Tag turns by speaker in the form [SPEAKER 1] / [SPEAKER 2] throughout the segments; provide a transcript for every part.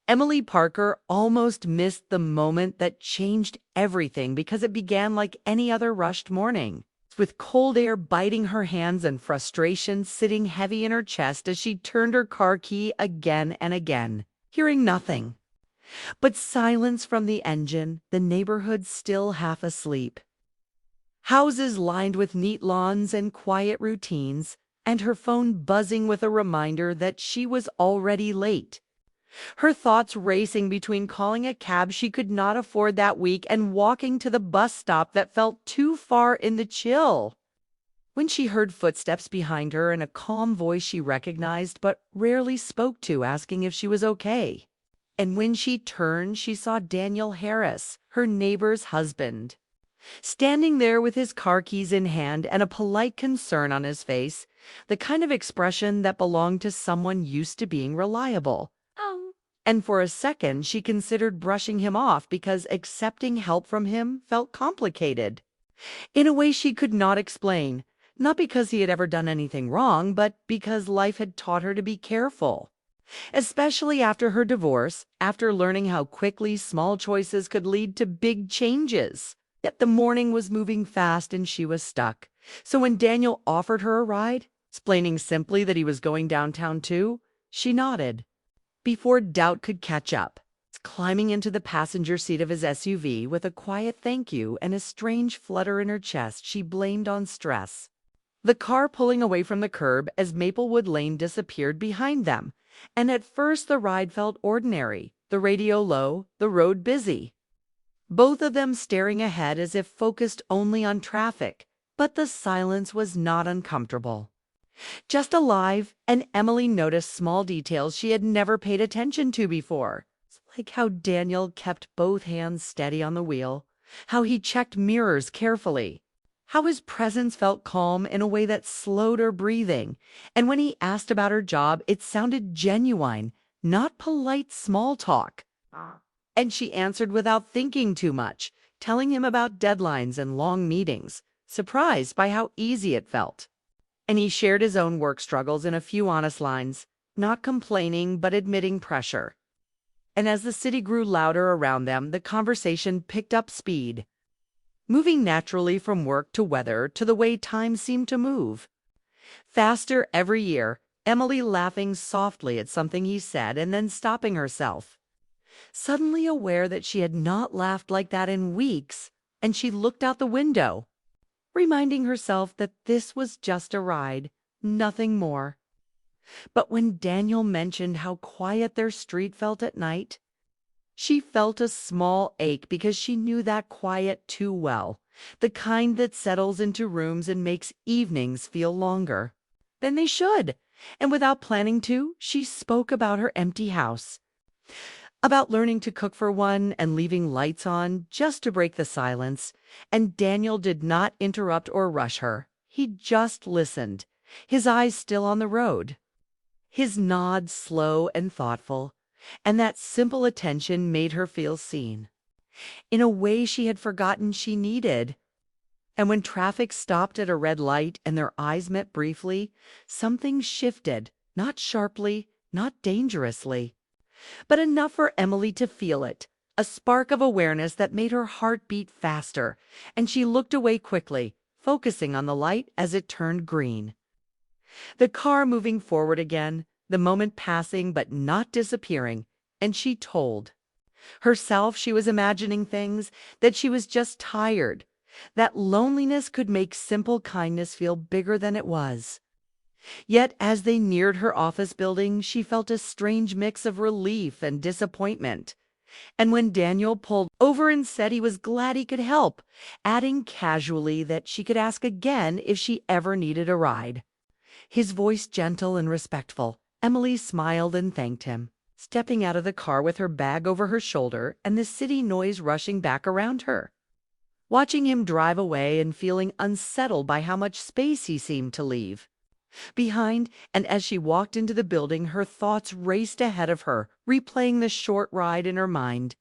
[SPEAKER 1] Emily Parker almost missed the moment that changed everything because it began like any other rushed morning, with cold air biting her hands and frustration sitting heavy in her chest as she turned her car key again and again, hearing nothing but silence from the engine, the neighborhood still half asleep. Houses lined with neat lawns and quiet routines, and her phone buzzing with a reminder that she was already late. Her thoughts racing between calling a cab she could not afford that week and walking to the bus stop that felt too far in the chill. When she heard footsteps behind her and a calm voice she recognized but rarely spoke to asking if she was okay. And when she turned, she saw Daniel Harris, her neighbor's husband, standing there with his car keys in hand and a polite concern on his face, the kind of expression that belonged to someone used to being reliable. And for a second, she considered brushing him off because accepting help from him felt complicated, in a way she could not explain, not because he had ever done anything wrong, but because life had taught her to be careful. Especially after her divorce, after learning how quickly small choices could lead to big changes. Yet the morning was moving fast and she was stuck. So when Daniel offered her a ride, explaining simply that he was going downtown too, she nodded. Before doubt could catch up, climbing into the passenger seat of his SUV with a quiet thank you and a strange flutter in her chest she blamed on stress. The car pulling away from the curb as Maplewood Lane disappeared behind them. And at first the ride felt ordinary, the radio low, the road busy. Both of them staring ahead as if focused only on traffic, but the silence was not uncomfortable. Just alive, and Emily noticed small details she had never paid attention to before, like how Daniel kept both hands steady on the wheel, how he checked mirrors carefully, how his presence felt calm in a way that slowed her breathing, and when he asked about her job, it sounded genuine, not polite small talk. And she answered without thinking too much, telling him about deadlines and long meetings, surprised by how easy it felt. And he shared his own work struggles in a few honest lines, not complaining but admitting pressure. And as the city grew louder around them, the conversation picked up speed, moving naturally from work to weather to the way time seemed to move. Faster every year, Emily laughing softly at something he said and then stopping herself, suddenly aware that she had not laughed like that in weeks, and she looked out the window, reminding herself that this was just a ride, nothing more. But when Daniel mentioned how quiet their street felt at night, she felt a small ache because she knew that quiet too well, the kind that settles into rooms and makes evenings feel longer than they should. And without planning to, she spoke about her empty house, about learning to cook for one and leaving lights on just to break the silence. And Daniel did not interrupt or rush her. He just listened, his eyes still on the road, his nod slow and thoughtful. And that simple attention made her feel seen, in a way she had forgotten she needed. And when traffic stopped at a red light and their eyes met briefly, something shifted, not sharply, not dangerously, but enough for Emily to feel it, a spark of awareness that made her heart beat faster, and she looked away quickly, focusing on the light as it turned green. The car moving forward again, the moment passing but not disappearing, and she told herself she was imagining things, that she was just tired, that loneliness could make simple kindness feel bigger than it was. Yet as they neared her office building, she felt a strange mix of relief and disappointment. And when Daniel pulled over and said he was glad he could help, adding casually that she could ask again if she ever needed a ride, his voice gentle and respectful, Emily smiled and thanked him, stepping out of the car with her bag over her shoulder and the city noise rushing back around her, watching him drive away and feeling unsettled by how much space he seemed to leave behind. And as she walked into the building, her thoughts raced ahead of her, replaying the short ride in her mind.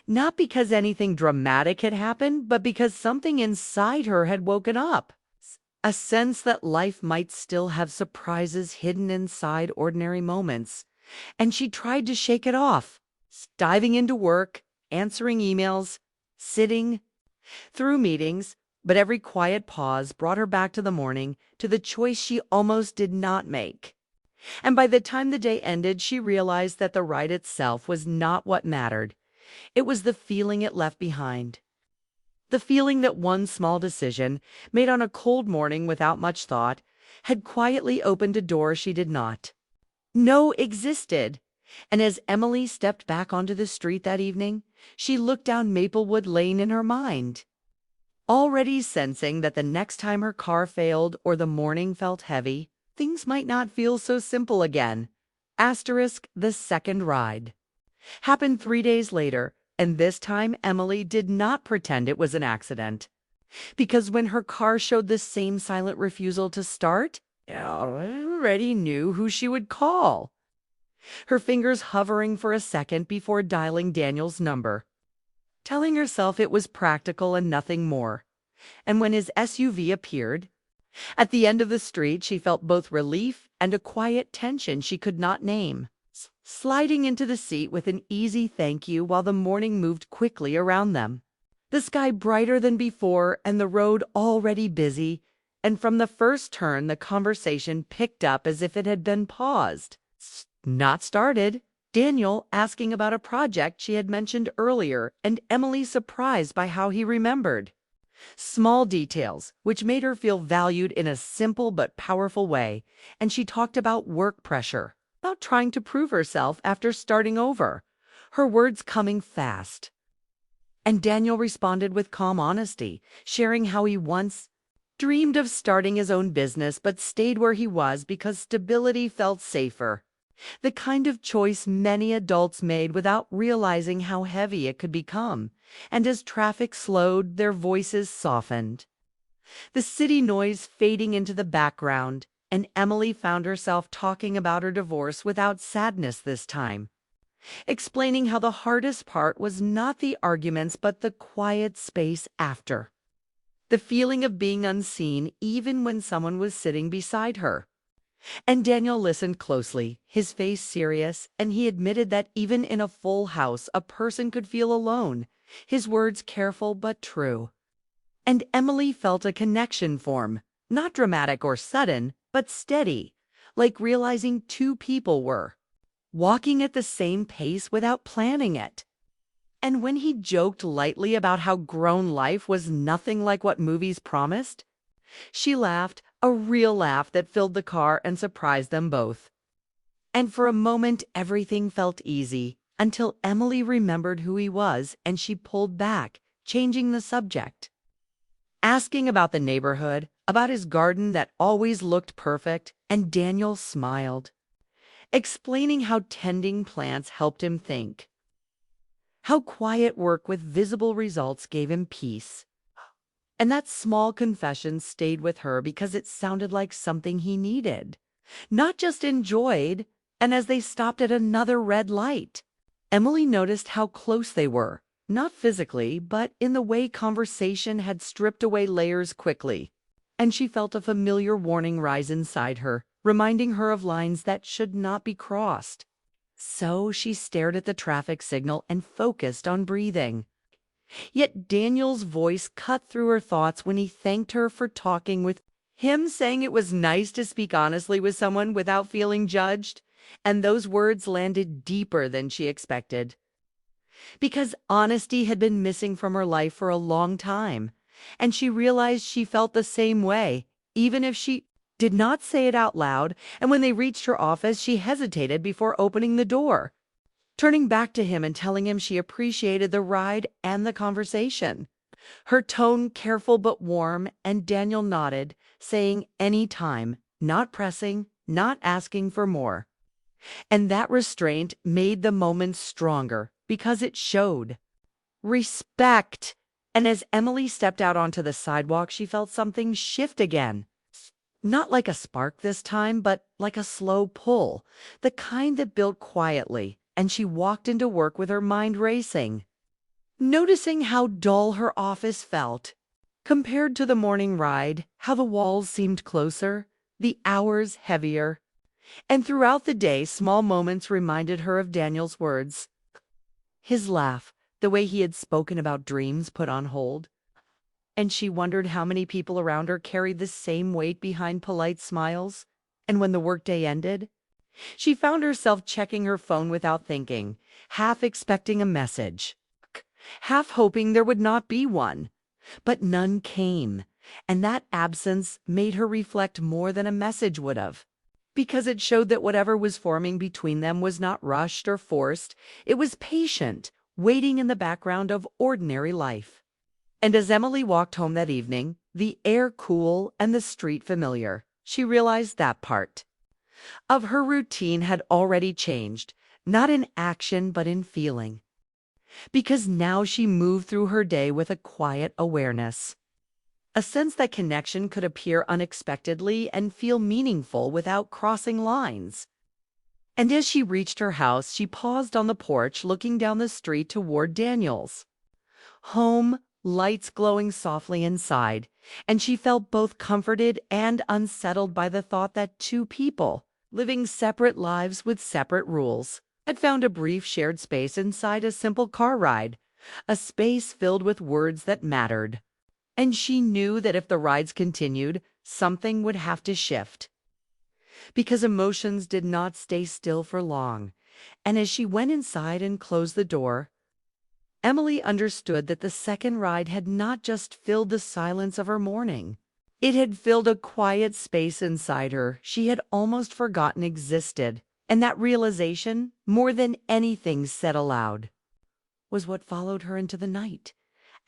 [SPEAKER 1] Not because anything dramatic had happened, but because something inside her had woken up. A sense that life might still have surprises hidden inside ordinary moments. And she tried to shake it off, diving into work, answering emails, sitting through meetings, but every quiet pause brought her back to the morning, to the choice she almost did not make. And by the time the day ended, she realized that the ride itself was not what mattered. It was the feeling it left behind. The feeling that one small decision, made on a cold morning without much thought, had quietly opened a door she did not know existed. And as Emily stepped back onto the street that evening, she looked down Maplewood Lane in her mind, already sensing that the next time her car failed or the morning felt heavy, things might not feel so simple again. Asterisk, the second ride happened 3 days later, and this time Emily did not pretend it was an accident. Because when her car showed the same silent refusal to start, she already knew who she would call. Her fingers hovering for a second before dialing Daniel's number, telling herself it was practical and nothing more. And when his SUV appeared at the end of the street, she felt both relief and a quiet tension she could not name, sliding into the seat with an easy thank you while the morning moved quickly around them. The sky brighter than before and the road already busy, and from the first turn the conversation picked up as if it had been paused, not started. Daniel asking about a project she had mentioned earlier, and Emily surprised by how he remembered small details, which made her feel valued in a simple but powerful way. And she talked about work pressure, about trying to prove herself after starting over, her words coming fast. And Daniel responded with calm honesty, sharing how he once dreamed of starting his own business but stayed where he was because stability felt safer. The kind of choice many adults made without realizing how heavy it could become. And as traffic slowed, their voices softened, the city noise fading into the background, and Emily found herself talking about her divorce without sadness this time, explaining how the hardest part was not the arguments but the quiet space after. The feeling of being unseen even when someone was sitting beside her. And Daniel listened closely, his face serious, and he admitted that even in a full house a person could feel alone, his words careful but true. And Emily felt a connection form, not dramatic or sudden, but steady, like realizing two people were walking at the same pace without planning it. And when he joked lightly about how grown life was nothing like what movies promised, she laughed, a real laugh that filled the car and surprised them both. And for a moment everything felt easy, until Emily remembered who he was and she pulled back, changing the subject, asking about the neighborhood, about his garden that always looked perfect, and Daniel smiled, explaining how tending plants helped him think, how quiet work with visible results gave him peace. And that small confession stayed with her because it sounded like something he needed, not just enjoyed. And as they stopped at another red light, Emily noticed how close they were, not physically, but in the way conversation had stripped away layers quickly. And she felt a familiar warning rise inside her, reminding her of lines that should not be crossed. So she stared at the traffic signal and focused on breathing. Yet Daniel's voice cut through her thoughts when he thanked her for talking with him, saying it was nice to speak honestly with someone without feeling judged. And those words landed deeper than she expected, because honesty had been missing from her life for a long time, and she realized she felt the same way, even if she did not say it out loud. And when they reached her office, she hesitated before opening the door, turning back to him and telling him she appreciated the ride and the conversation. Her tone careful but warm, and Daniel nodded, saying any time, not pressing, not asking for more. And that restraint made the moment stronger because it showed respect. And as Emily stepped out onto the sidewalk, she felt something shift again. Not like a spark this time, but like a slow pull, the kind that built quietly. And she walked into work with her mind racing, noticing how dull her office felt compared to the morning ride, how the walls seemed closer, the hours heavier. And throughout the day, small moments reminded her of Daniel's words. His laugh, the way he had spoken about dreams put on hold. And she wondered how many people around her carried the same weight behind polite smiles. And when the workday ended, she found herself checking her phone without thinking, half expecting a message, half hoping there would not be one. But none came, and that absence made her reflect more than a message would have, because it showed that whatever was forming between them was not rushed or forced. It was patient, waiting in the background of ordinary life. And as Emily walked home that evening, the air cool and the street familiar, she realized that part of her routine had already changed, not in action but in feeling. Because now she moved through her day with a quiet awareness, a sense that connection could appear unexpectedly and feel meaningful without crossing lines. And as she reached her house, she paused on the porch, looking down the street toward Daniel's home, lights glowing softly inside, and she felt both comforted and unsettled by the thought that two people, living separate lives with separate rules, had found a brief shared space inside a simple car ride, a space filled with words that mattered. And she knew that if the rides continued, something would have to shift. Because emotions did not stay still for long, and as she went inside and closed the door, Emily understood that the second ride had not just filled the silence of her morning. It had filled a quiet space inside her she had almost forgotten existed, and that realization, more than anything said aloud, was what followed her into the night.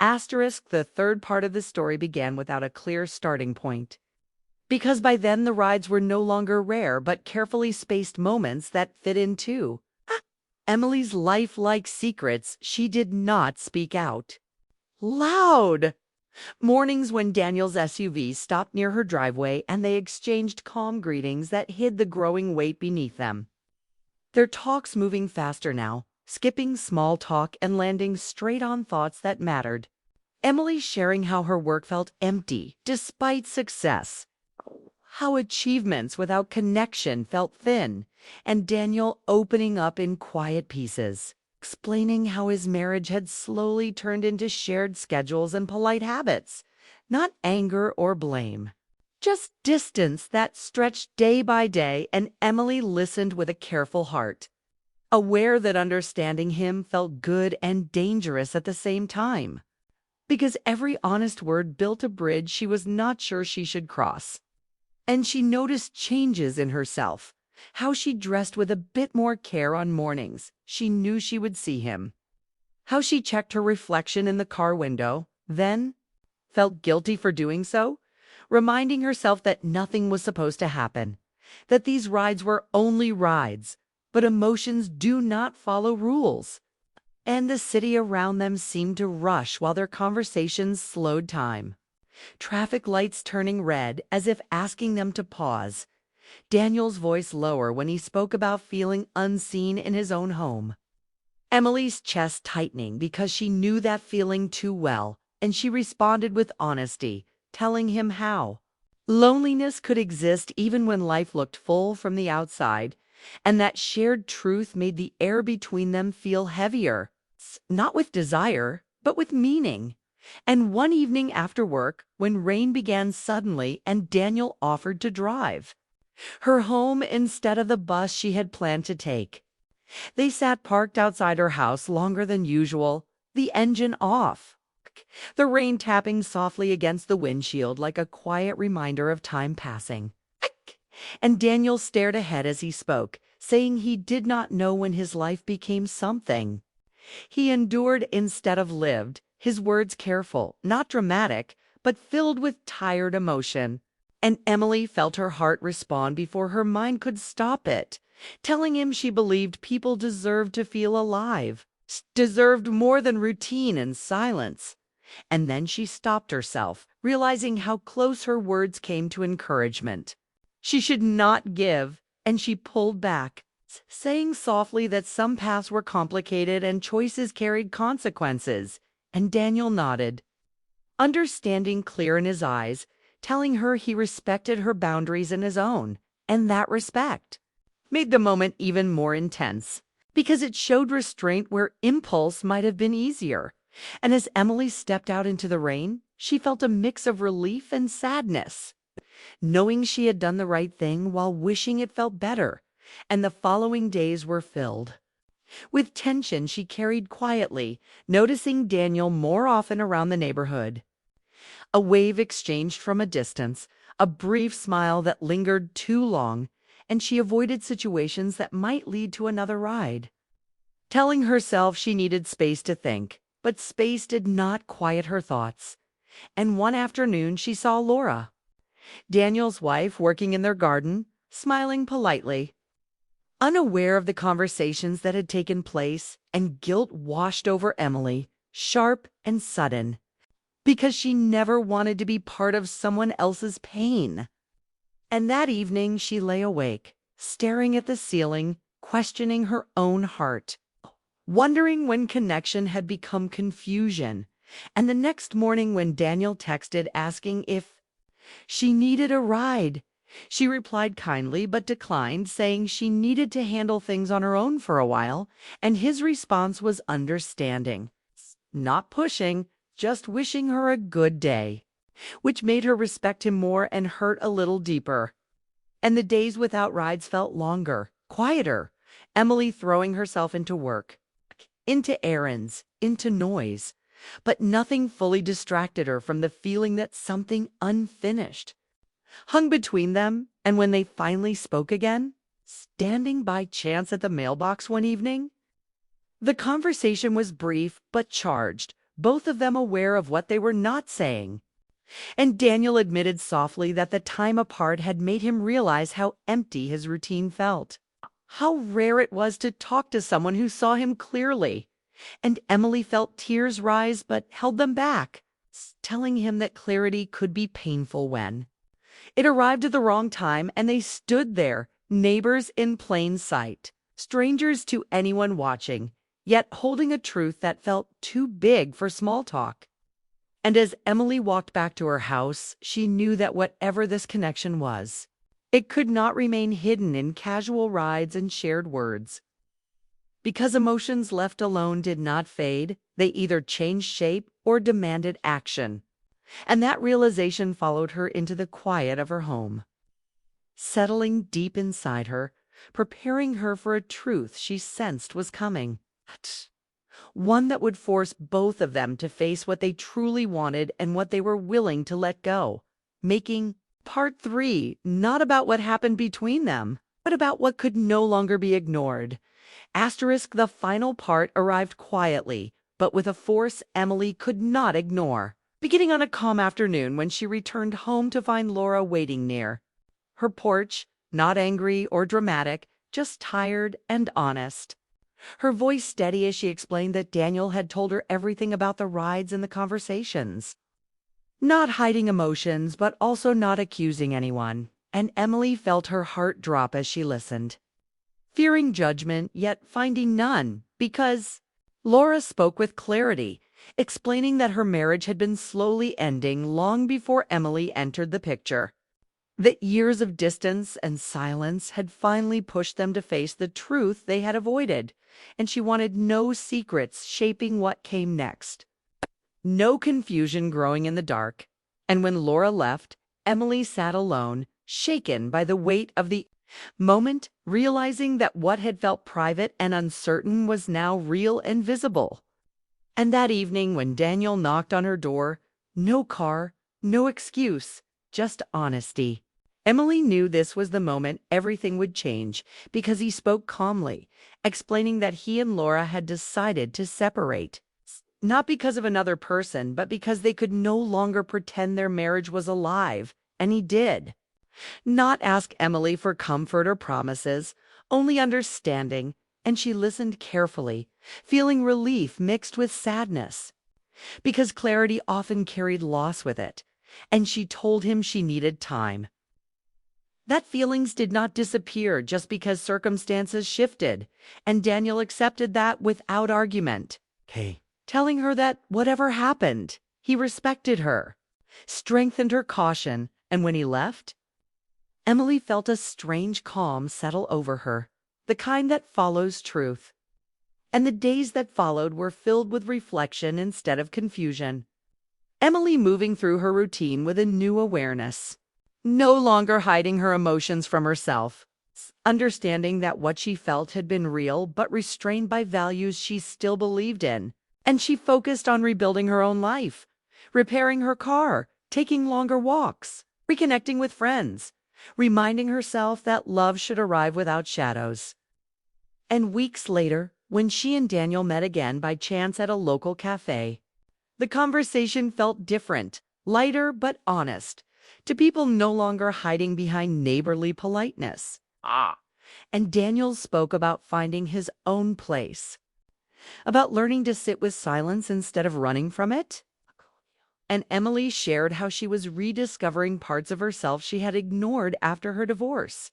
[SPEAKER 1] Asterisk, the third part of the story began without a clear starting point. Because by then the rides were no longer rare but carefully spaced moments that fit into Emily's lifelike secrets she did not speak out loud. Mornings when Daniel's SUV stopped near her driveway and they exchanged calm greetings that hid the growing weight beneath them. Their talks moving faster now, skipping small talk and landing straight on thoughts that mattered. Emily sharing how her work felt empty despite success, how achievements without connection felt thin, and Daniel opening up in quiet pieces, explaining how his marriage had slowly turned into shared schedules and polite habits, not anger or blame, just distance that stretched day by day. And Emily listened with a careful heart, aware that understanding him felt good and dangerous at the same time, because every honest word built a bridge she was not sure she should cross. And she noticed changes in herself, how she dressed with a bit more care on mornings she knew she would see him, how she checked her reflection in the car window, then felt guilty for doing so, reminding herself that nothing was supposed to happen, that these rides were only rides, but emotions do not follow rules. And the city around them seemed to rush while their conversations slowed time. Traffic lights turning red as if asking them to pause. Daniel's voice lower when he spoke about feeling unseen in his own home. Emily's chest tightening because she knew that feeling too well, and she responded with honesty, telling him how loneliness could exist even when life looked full from the outside, and that shared truth made the air between them feel heavier, not with desire, but with meaning. And one evening after work, when rain began suddenly and Daniel offered to drive her home instead of the bus she had planned to take, they sat parked outside her house longer than usual, the engine off, the rain tapping softly against the windshield like a quiet reminder of time passing. And Daniel stared ahead as he spoke, saying he did not know when his life became something he endured instead of lived, his words careful, not dramatic, but filled with tired emotion. And Emily felt her heart respond before her mind could stop it, telling him she believed people deserved to feel alive, deserved more than routine and silence. And then she stopped herself, realizing how close her words came to encouragement. She should not give, and she pulled back, saying softly that some paths were complicated and choices carried consequences. And Daniel nodded, understanding clear in his eyes, telling her he respected her boundaries and his own, and that respect made the moment even more intense, because it showed restraint where impulse might have been easier. And as Emily stepped out into the rain, she felt a mix of relief and sadness, knowing she had done the right thing while wishing it felt better. And the following days were filled with tension she carried quietly, noticing Daniel more often around the neighborhood. A wave exchanged from a distance, a brief smile that lingered too long, and she avoided situations that might lead to another ride, telling herself she needed space to think. But space did not quiet her thoughts. And one afternoon she saw Laura, Daniel's wife, working in their garden, smiling politely. Unaware of the conversations that had taken place, and guilt washed over Emily, sharp and sudden, because she never wanted to be part of someone else's pain. And that evening she lay awake, staring at the ceiling, questioning her own heart, wondering when connection had become confusion. And the next morning when Daniel texted asking if she needed a ride, she replied kindly but declined, saying she needed to handle things on her own for a while, and his response was understanding, not pushing, just wishing her a good day, which made her respect him more and hurt a little deeper. And the days without rides felt longer, quieter, Emily throwing herself into work, into errands, into noise, but nothing fully distracted her from the feeling that something unfinished hung between them. And when they finally spoke again, standing by chance at the mailbox one evening, the conversation was brief but charged, both of them aware of what they were not saying. And Daniel admitted softly that the time apart had made him realize how empty his routine felt, how rare it was to talk to someone who saw him clearly. And Emily felt tears rise but held them back, telling him that clarity could be painful when it arrived at the wrong time. And they stood there, neighbors in plain sight, strangers to anyone watching, yet holding a truth that felt too big for small talk. And as Emily walked back to her house, she knew that whatever this connection was, it could not remain hidden in casual rides and shared words. Because emotions left alone did not fade, they either changed shape or demanded action. And that realization followed her into the quiet of her home, settling deep inside her, preparing her for a truth she sensed was coming. One that would force both of them to face what they truly wanted and what they were willing to let go, making part 3 not about what happened between them, but about what could no longer be ignored. The final part arrived quietly, but with a force Emily could not ignore, beginning on a calm afternoon when she returned home to find Laura waiting near her porch, not angry or dramatic, just tired and honest. Her voice steady as she explained that Daniel had told her everything about the rides and the conversations, not hiding emotions but also not accusing anyone. And Emily felt her heart drop as she listened, fearing judgment yet finding none, because Laura spoke with clarity, explaining that her marriage had been slowly ending long before Emily entered the picture, that years of distance and silence had finally pushed them to face the truth they had avoided, and she wanted no secrets shaping what came next, no confusion growing in the dark. And when Laura left, Emily sat alone, shaken by the weight of the moment, realizing that what had felt private and uncertain was now real and visible. And that evening when Daniel knocked on her door, no car, no excuse, just honesty. Emily knew this was the moment everything would change, because he spoke calmly, explaining that he and Laura had decided to separate, not because of another person, but because they could no longer pretend their marriage was alive. And he did not ask Emily for comfort or promises, only understanding, and she listened carefully, feeling relief mixed with sadness, because clarity often carried loss with it, and she told him she needed time. That feelings did not disappear just because circumstances shifted, and Daniel accepted that without argument, telling her that whatever happened, he respected her, strengthened her caution. And when he left, Emily felt a strange calm settle over her, the kind that follows truth. and the days that followed were filled with reflection instead of confusion. Emily moving through her routine with a new awareness, no longer hiding her emotions from herself, understanding that what she felt had been real but restrained by values she still believed in. And she focused on rebuilding her own life, repairing her car, taking longer walks, reconnecting with friends, reminding herself that love should arrive without shadows. And weeks later, when she and Daniel met again by chance at a local cafe, the conversation felt different, lighter but honest, to people no longer hiding behind neighborly politeness. And Daniel spoke about finding his own place, about learning to sit with silence instead of running from it. And Emily shared how she was rediscovering parts of herself she had ignored after her divorce.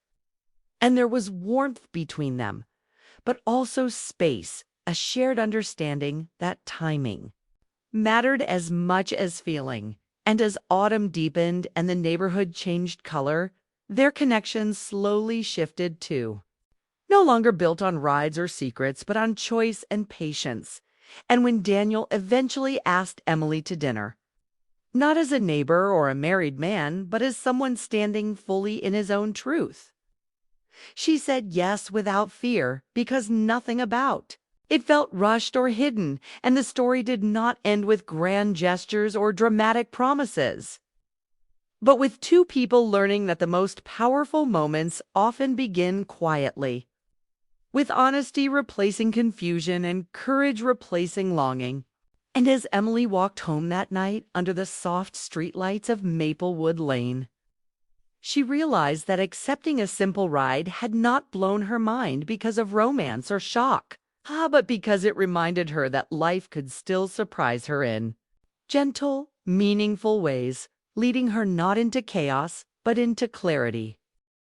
[SPEAKER 1] And there was warmth between them, but also space, a shared understanding that timing mattered as much as feeling. And as autumn deepened and the neighborhood changed color, their connection slowly shifted too. No longer built on rides or secrets, but on choice and patience. And when Daniel eventually asked Emily to dinner, not as a neighbor or a married man, but as someone standing fully in his own truth, she said yes without fear, because nothing about it felt rushed or hidden, and the story did not end with grand gestures or dramatic promises, but with two people learning that the most powerful moments often begin quietly, with honesty replacing confusion and courage replacing longing. And as Emily walked home that night under the soft streetlights of Maplewood Lane, she realized that accepting a simple ride had not blown her mind because of romance or shock, but because it reminded her that life could still surprise her in gentle, meaningful ways, leading her not into chaos, but into clarity.